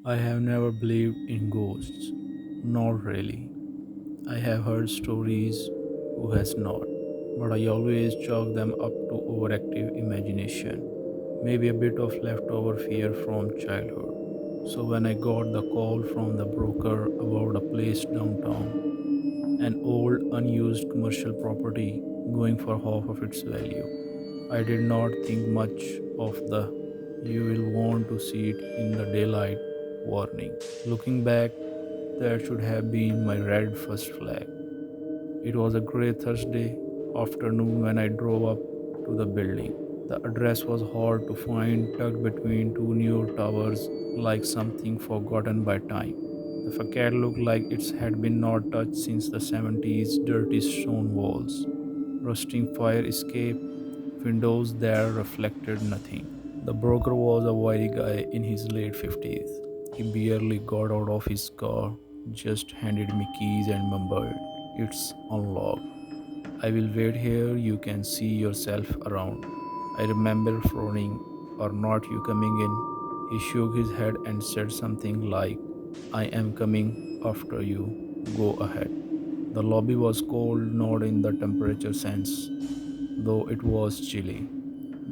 I have never believed in ghosts. Not really. I have heard stories, who has not? But I always chalk them up to overactive imagination, maybe a bit of leftover fear from childhood. So when I got the call from the broker about a place downtown, an old unused commercial property going for half of its value, I did not think much of the "you will want to see it in the daylight" warning. Looking back, that should have been my red first flag. It was a grey Thursday afternoon when I drove up to the building. The address was hard to find, tucked between two new towers like something forgotten by time. The facade looked like it had been not touched since the 70s, dirty stone walls, rusting fire escape, windows that reflected nothing. The broker was a wiry guy in his late 50s. He barely got out of his car, just handed me keys and mumbled, "It's unlocked. I will wait here, you can see yourself around." I remember frowning, "Are not you coming in?" He shook his head and said something like, "I am coming after you. Go ahead." The lobby was cold, not in the temperature sense, though it was chilly.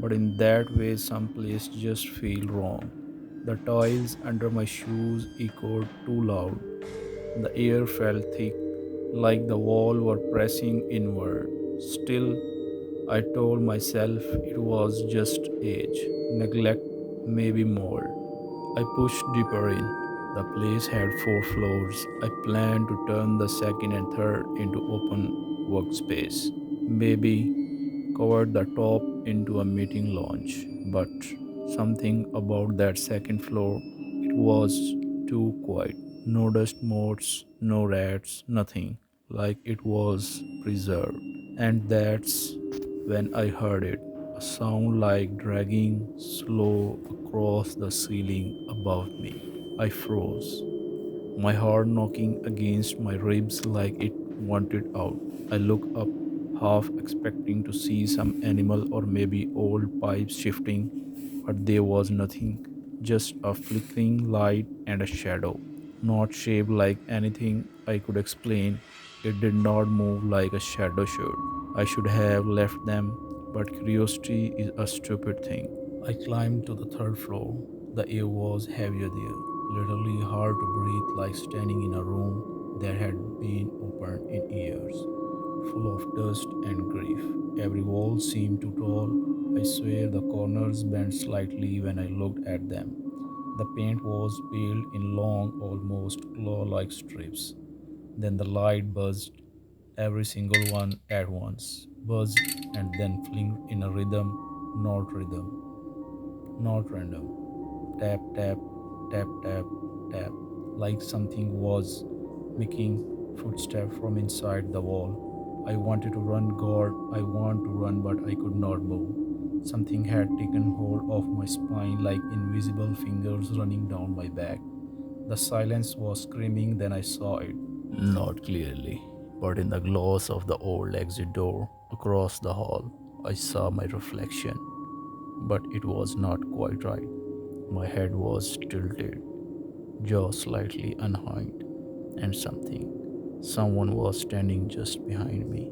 But in that way, some places just feel wrong. The tiles under my shoes echoed too loud. The air felt thick, like the wall were pressing inward. Still, I told myself it was just age, neglect, maybe mold. I pushed deeper in. The place had 4 floors. I planned to turn the second and third into open workspace. Maybe covered the top into a meeting lounge, but something about that second floor, it was too quiet. No dust motes, no rats, nothing, like it was preserved. And that's when I heard it, a sound like dragging slow across the ceiling above me. I froze, my heart knocking against my ribs like it wanted out. I looked up, half expecting to see some animal or maybe old pipes shifting, but there was nothing, just a flickering light and a shadow, not shaped like anything I could explain. It did not move like a shadow should. I should have left them, but curiosity is a stupid thing. I climbed to the third floor. The air was heavier there, literally hard to breathe, like standing in a room that had been open in years, full of dust and grief. Every wall seemed too tall. I swear the corners bent slightly when I looked at them. The paint was peeled in long, almost claw like strips. Then the light buzzed, every single one at once, buzzed and then flicked in a rhythm, not random. Tap, tap, tap, tap, tap, like something was making footsteps from inside the wall. I wanted to run, God, I want to run, but I could not move. Something had taken hold of my spine like invisible fingers running down my back. The silence was screaming, then I saw it. Not clearly, but in the gloss of the old exit door across the hall, I saw my reflection. But it was not quite right. My head was tilted, jaw slightly unhinged, and someone was standing just behind me.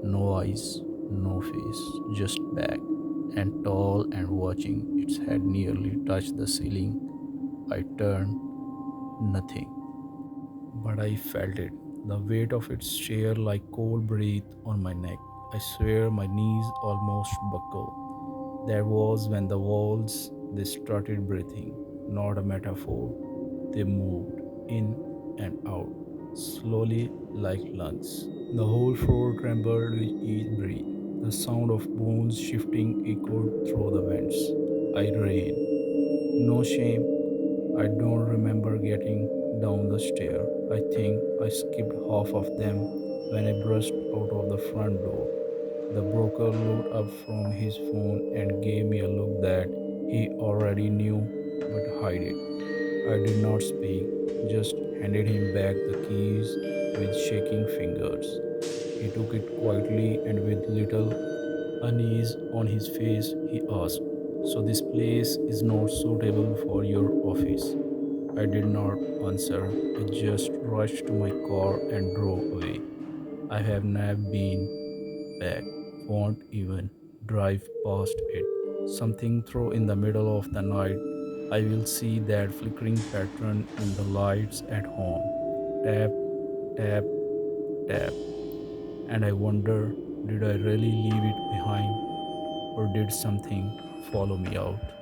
No eyes, no face, just back, and tall and watching. Its head nearly touched the ceiling. I turned, nothing. But I felt it, the weight of its chair like cold breath on my neck. I swear my knees almost buckled. That was when the walls, they started breathing, not a metaphor. They moved in and out, slowly like lungs. The whole floor trembled with each breath. The sound of bones shifting echoed through the vents. I ran. No shame, I don't remember getting down the stair. I think I skipped half of them when I burst out of the front door. The broker looked up from his phone and gave me a look that he already knew but hid it. I did not speak, just handed him back the keys with shaking fingers. He took it quietly and with little unease on his face, he asked, "So this place is not suitable for your office?" I did not answer. I just rushed to my car and drove away. I have never been back, won't even drive past it. Something through in the middle of the night, I will see that flickering pattern in the lights at home. Tap, tap, tap. And I wonder, did I really leave it behind or did something follow me out?